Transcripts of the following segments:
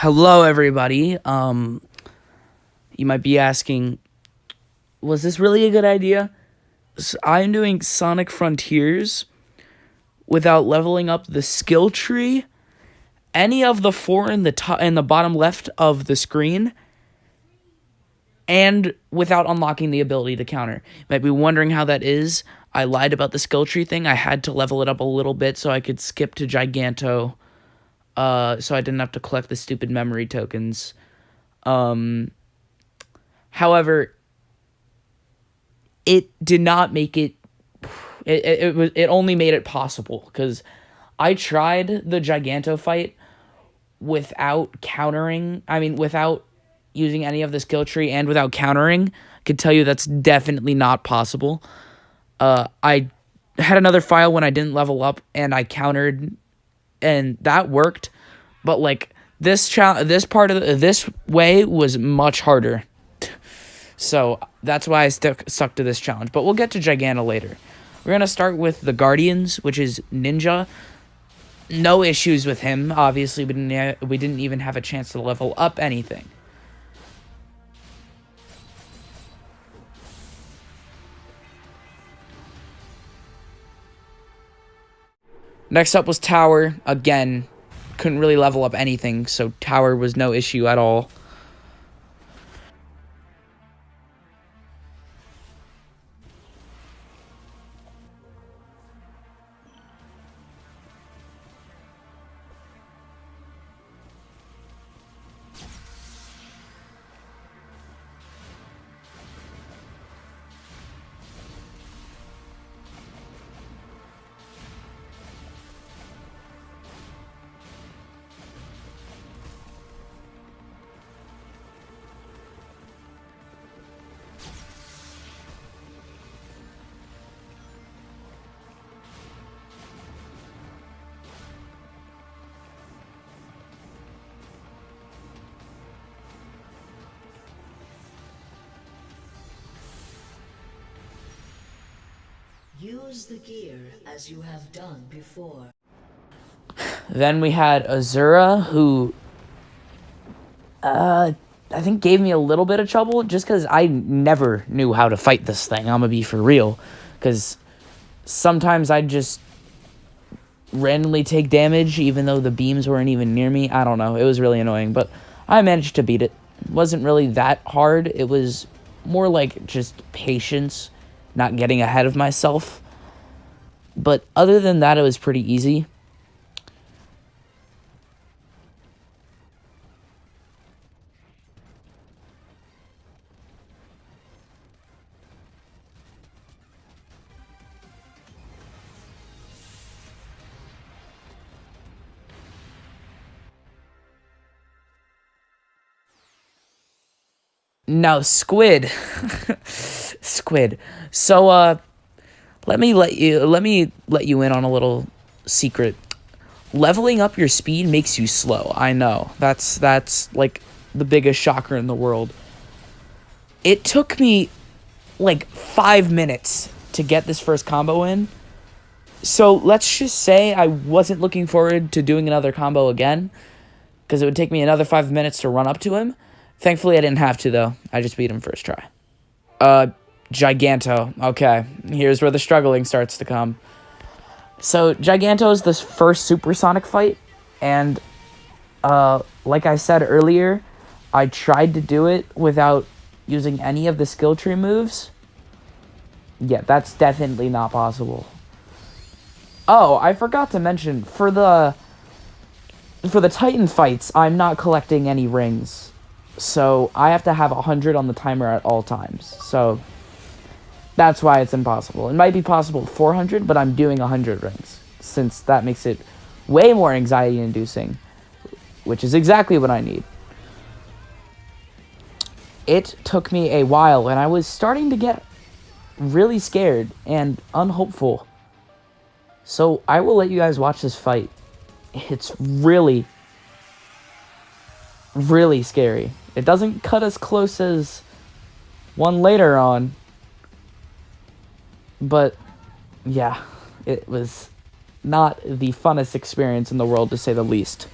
Hello, everybody. You might be asking, was this really a good idea? I'm doing Sonic Frontiers without leveling up the skill tree, any of the four in the top and the bottom left of the screen, and without unlocking the ability to counter. You might be wondering how that is. I lied about the skill tree thing. I had to level it up a little bit so I could skip to Giganto. So I didn't have to collect the stupid memory tokens. However, it did not make it. It only made it possible because I tried the Giganto fight without countering. I mean, without using any of the skill tree and without countering. I could tell you that's definitely not possible. I had another file when I didn't level up and I countered, and that worked. But like this this way was much harder. So that's why I stuck to this challenge. But we'll get to Giganto later. We're going to start with the Guardians, which is Ninja. No issues with him. Obviously, we didn't even have a chance to level up anything. Next up was Tower. Again, couldn't really level up anything, so Tower was no issue at all. Use the gear as you have done before. Then we had Azura, who I think gave me a little bit of trouble just because I never knew how to fight this thing. I'm gonna be for real, because sometimes I'd just randomly take damage even though the beams weren't even near me. I don't know. It was really annoying, but I managed to beat it. It wasn't really that hard. It was more like just patience, not getting ahead of myself. But other than that, it was pretty easy. Now, Squid. Squid. So, let me let you in on a little secret. Leveling up your speed makes you slow. I know. That's like the biggest shocker in the world. It took me like 5 minutes to get this first combo in. So, let's just say I wasn't looking forward to doing another combo again, because it would take me another 5 minutes to run up to him. Thankfully, I didn't have to, though. I just beat him first try. Giganto. Okay, here's where the struggling starts to come. So, Giganto is this first supersonic fight, and, like I said earlier, I tried to do it without using any of the skill tree moves. Yeah, that's definitely not possible. Oh, I forgot to mention, for the Titan fights, I'm not collecting any rings. So I have to have 100 on the timer at all times. So that's why it's impossible. It might be possible 400, but I'm doing 100 rings, since that makes it way more anxiety-inducing, which is exactly what I need. It took me a while, and I was starting to get really scared and unhopeful. So I will let you guys watch this fight. It's really, really scary. It doesn't cut as close as one later on, but yeah, it was not the funnest experience in the world, to say the least.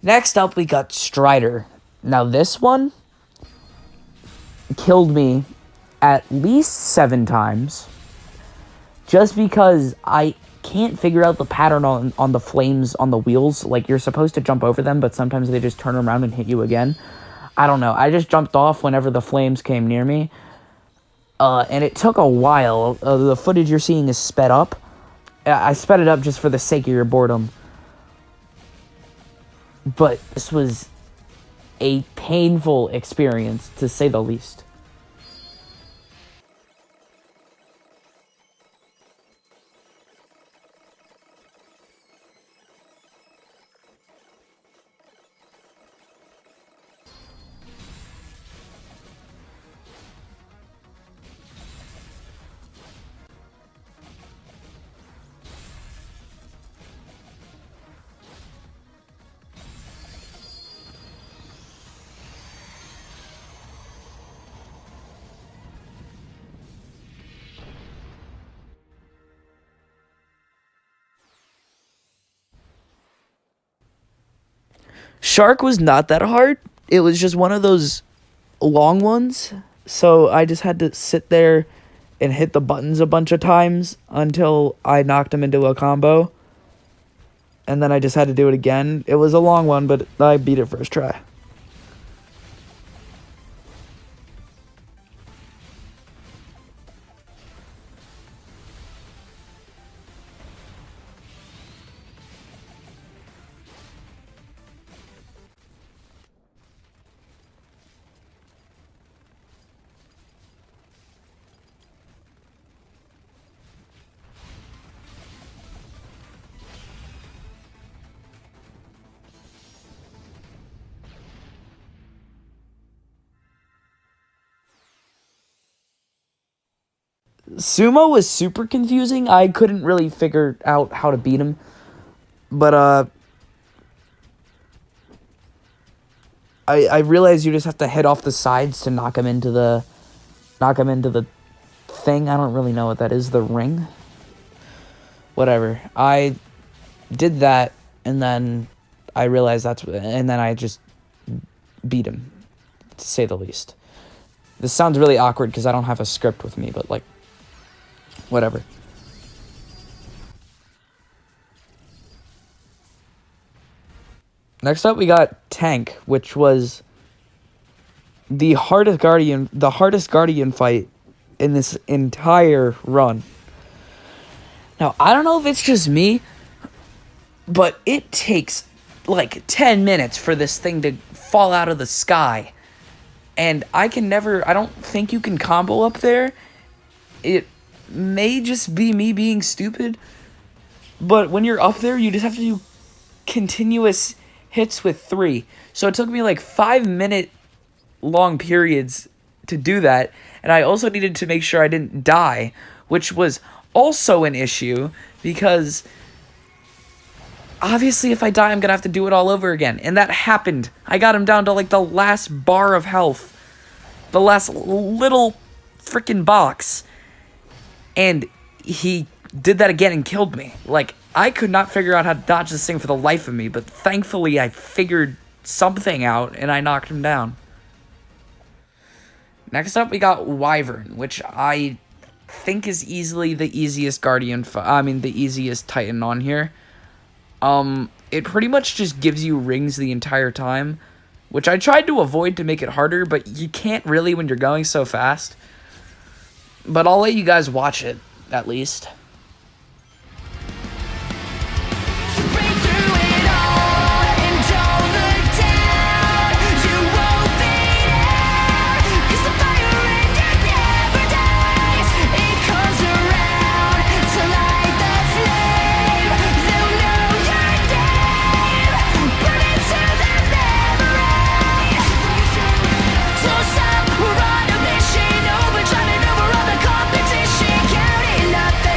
Next up, we got Strider. Now, this one killed me at least 7 times just because I can't figure out the pattern on the flames on the wheels. Like, you're supposed to jump over them, but sometimes they just turn around and hit you again. I don't know. I just jumped off whenever the flames came near me. And it took a while. The footage you're seeing is sped up. I sped it up just for the sake of your boredom. But this was a painful experience, to say the least. Shark was not that hard. It was just one of those long ones. So I just had to sit there and hit the buttons a bunch of times until I knocked him into a combo. And then I just had to do it again. It was a long one, but I beat it first try. Sumo was super confusing. I couldn't really figure out how to beat him. But I realized you just have to hit off the sides to knock him into the thing. I don't really know what that is, the ring. Whatever. I did that, and then I realized and then I just beat him, to say the least. This sounds really awkward because I don't have a script with me, but like, whatever. Next up, we got Tank, which was the hardest Guardian fight in this entire run. Now, I don't know if it's just me, but it takes like 10 minutes for this thing to fall out of the sky. And I don't think you can combo up there. It may just be me being stupid, but when you're up there, you just have to do continuous hits with 3. So it took me like 5-minute long periods to do that, and I also needed to make sure I didn't die, which was also an issue because obviously if I die, I'm gonna have to do it all over again, and that happened. I got him down to like the last bar of health, the last little freaking box, and he did that again and killed me. Like, I could not figure out how to dodge this thing for the life of me, but thankfully I figured something out and I knocked him down. Next up, we got Wyvern, which I think is easily the easiest the easiest Titan on here. It pretty much just gives you rings the entire time, which I tried to avoid to make it harder, but you can't really when you're going so fast. But I'll let you guys watch it, at least. We're on a mission, overtime and over all the competition, counting up the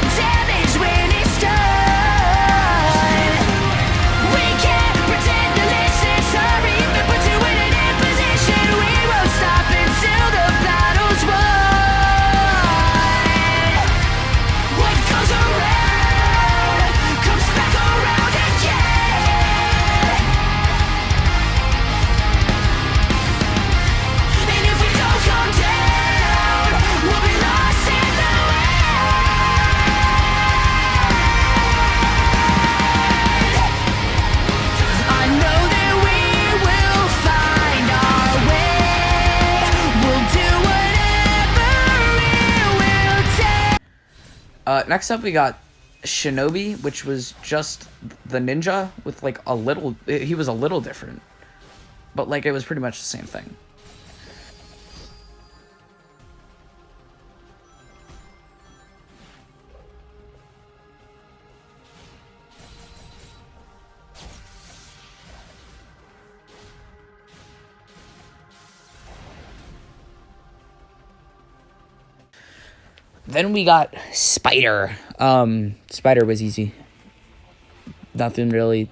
Next up, we got Shinobi, which was just the ninja with like a little. He was a little different, but like it was pretty much the same thing. Then we got Spider. Spider was easy. Nothing really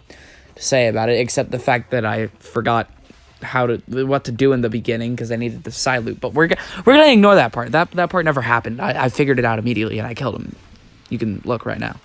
to say about it except the fact that I forgot what to do in the beginning because I needed the side loop. But we're gonna ignore that part. That part never happened. I figured it out immediately and I killed him. You can look right now.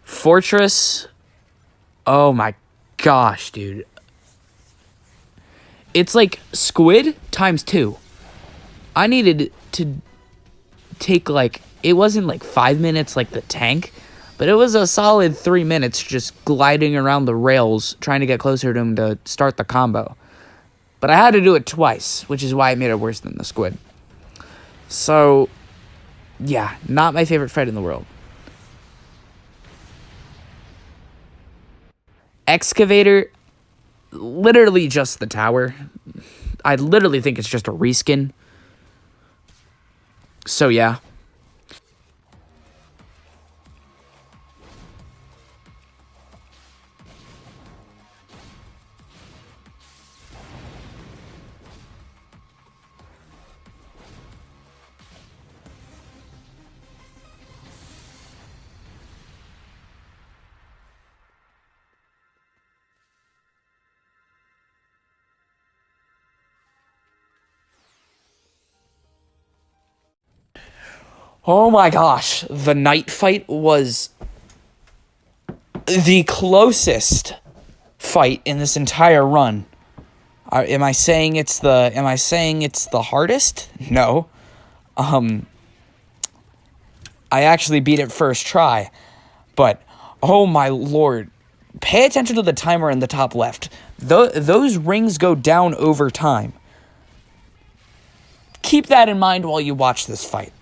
Fortress. Oh my gosh, dude. It's like Squid times 2. I needed to take like, it wasn't like 5 minutes like the tank, but it was a solid 3 minutes just gliding around the rails trying to get closer to him to start the combo. But I had to do it twice, which is why it made it worse than the Squid. So, yeah, not my favorite fight in the world. Excavator, literally just the tower. I literally think it's just a reskin. So yeah. Oh my gosh, the night fight was the closest fight in this entire run. Am I saying it's the hardest? No. I actually beat it first try. But oh my lord. Pay attention to the timer in the top left. Those rings go down over time. Keep that in mind while you watch this fight.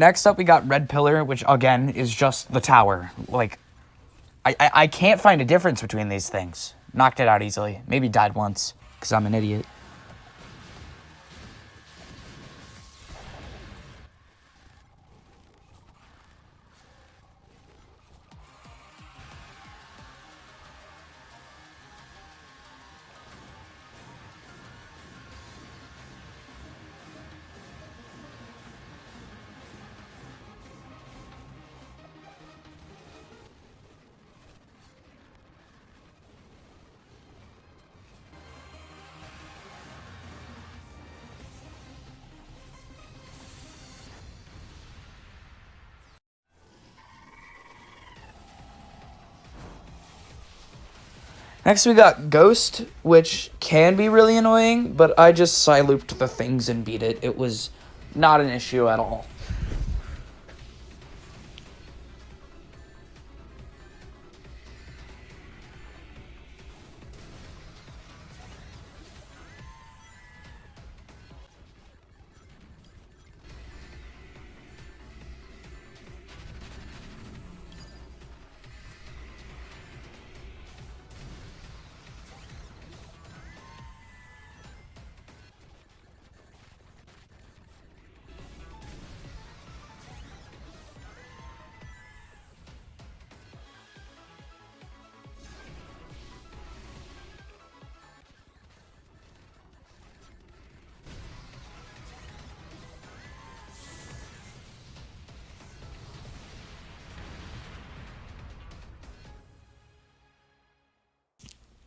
next up we got Red Pillar, which again is just the tower. Like, I can't find a difference between these things. Knocked it out easily. Maybe died once, because I'm an idiot. Next we got Ghost, which can be really annoying, but I just side-looped the things and beat it. It was not an issue at all.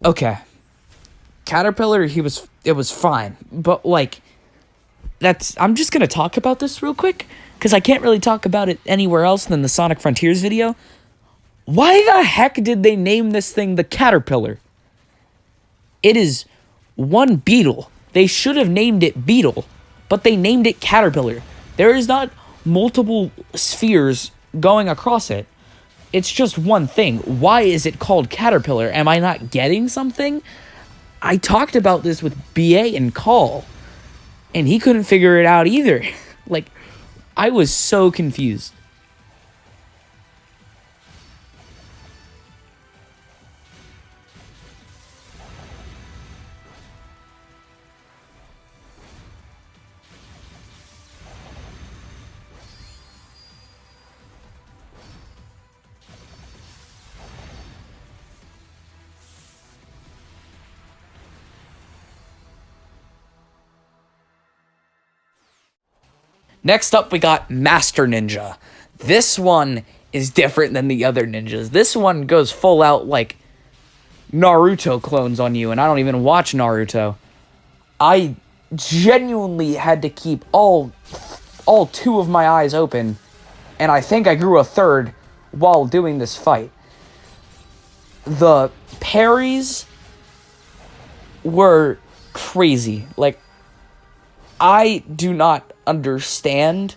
Okay. Caterpillar, it was fine, but like, I'm just gonna talk about this real quick, because I can't really talk about it anywhere else than the Sonic Frontiers video. Why the heck did they name this thing the Caterpillar? It is one beetle. They should have named it Beetle, but they named it Caterpillar. There is not multiple spheres going across it. It's just one thing. Why is it called Caterpillar? Am I not getting something? I talked about this with BA and Call, and he couldn't figure it out either. Like, I was so confused. Next up, we got Master Ninja. This one is different than the other ninjas. This one goes full out like Naruto clones on you, and I don't even watch Naruto. I genuinely had to keep all two of my eyes open, and I think I grew a third while doing this fight. The parries were crazy. Like, I do not understand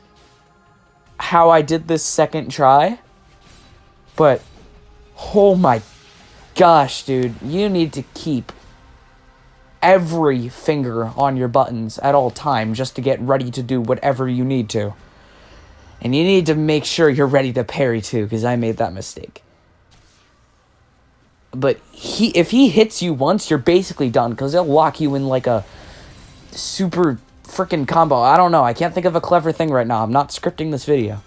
how I did this second try, but oh my gosh, dude, you need to keep every finger on your buttons at all time just to get ready to do whatever you need to. And you need to make sure you're ready to parry too, because I made that mistake. But if he hits you once, you're basically done, because he'll lock you in like a super freaking combo. I don't know. I can't think of a clever thing right now. I'm not scripting this video.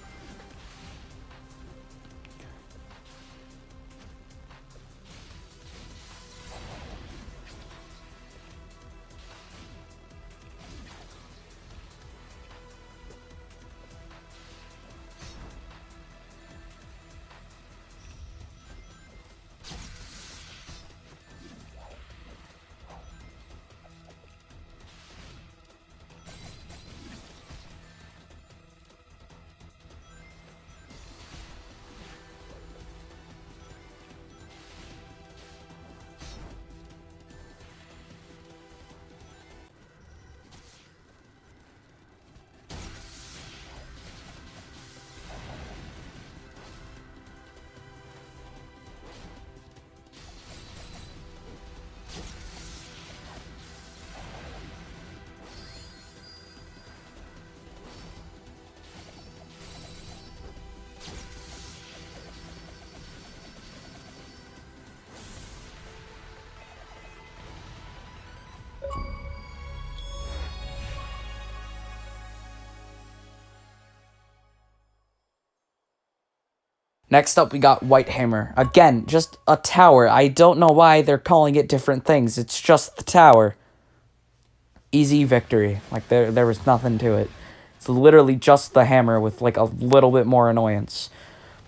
Next up, we got White Hammer. Again, just a tower. I don't know why they're calling it different things. It's just the tower. Easy victory. Like, there was nothing to it. It's literally just the hammer with, like, a little bit more annoyance.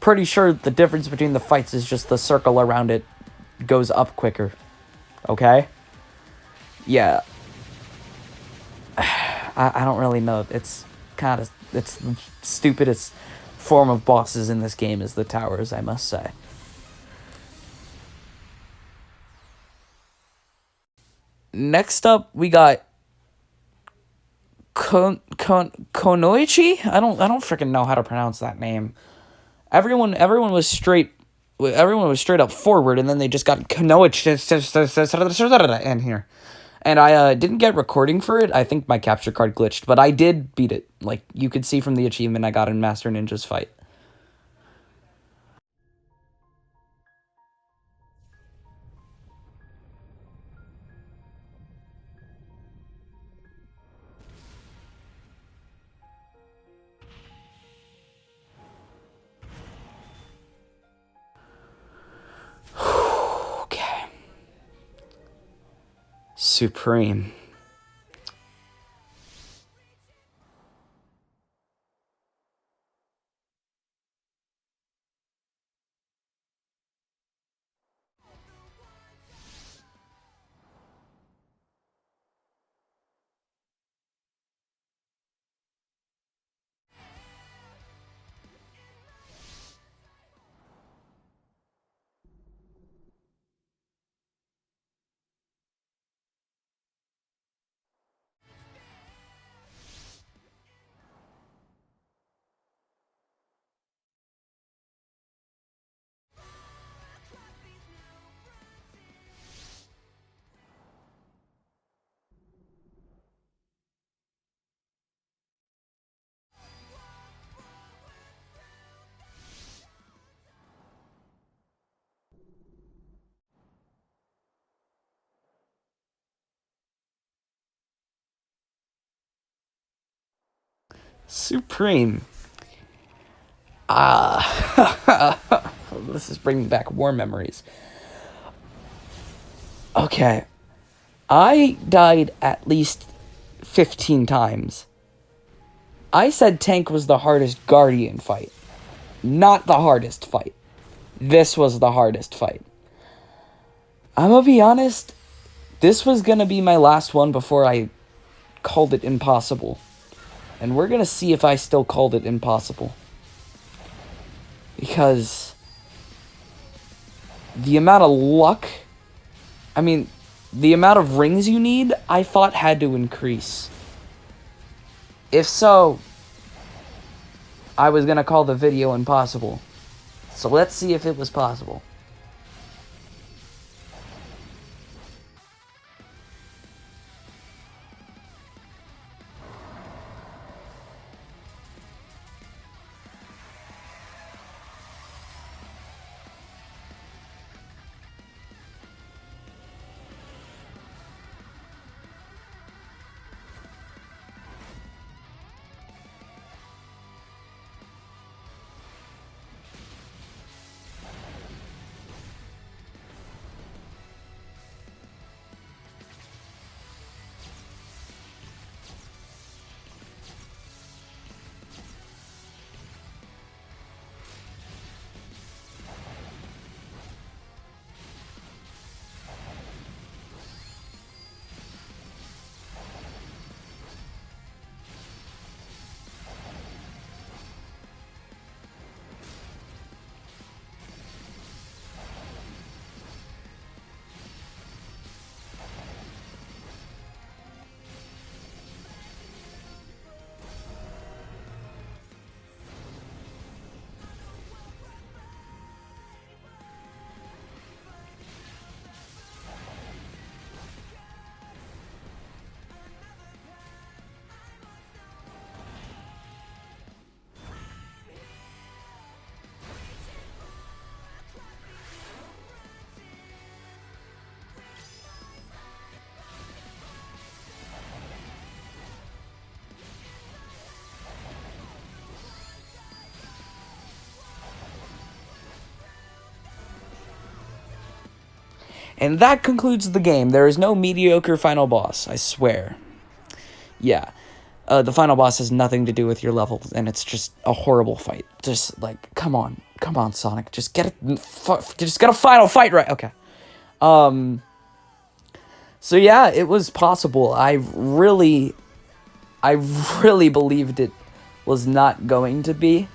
Pretty sure the difference between the fights is just the circle around it goes up quicker. Okay? Yeah. I don't really know. It's it's the stupidest form of bosses in this game is the towers, I must say. Next up, we got Konoichi? I don't freaking know how to pronounce that name. Everyone was straight up forward, and then they just got Konoichi in here. And I didn't get recording for it. I think my capture card glitched, but I did beat it. Like, you could see from the achievement I got in Master Ninja's fight. Okay. Supreme. Supreme. This is bringing back war memories. Okay. I died at least 15 times. I said Tank was the hardest Guardian fight. Not the hardest fight. This was the hardest fight. I'm gonna be honest, this was gonna be my last one before I called it impossible. And we're gonna see if I still called it impossible. Because the amount of luck, I mean, the amount of rings you need, I thought had to increase. If so, I was gonna call the video impossible. So let's see if it was possible. And that concludes the game. There is no mediocre final boss, I swear. Yeah. The final boss has nothing to do with your levels, and it's just a horrible fight. Just, like, come on, Sonic. Just get a final fight right. Okay. So yeah, it was possible. I really believed it was not going to be.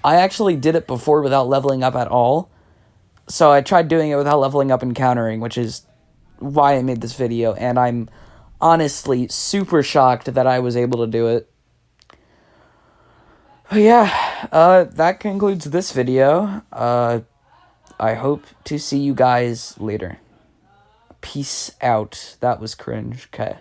I actually did it before without leveling up at all. So I tried doing it without leveling up and countering, which is why I made this video, and I'm honestly super shocked that I was able to do it. But yeah, that concludes this video. I hope to see you guys later. Peace out. That was cringe. Okay.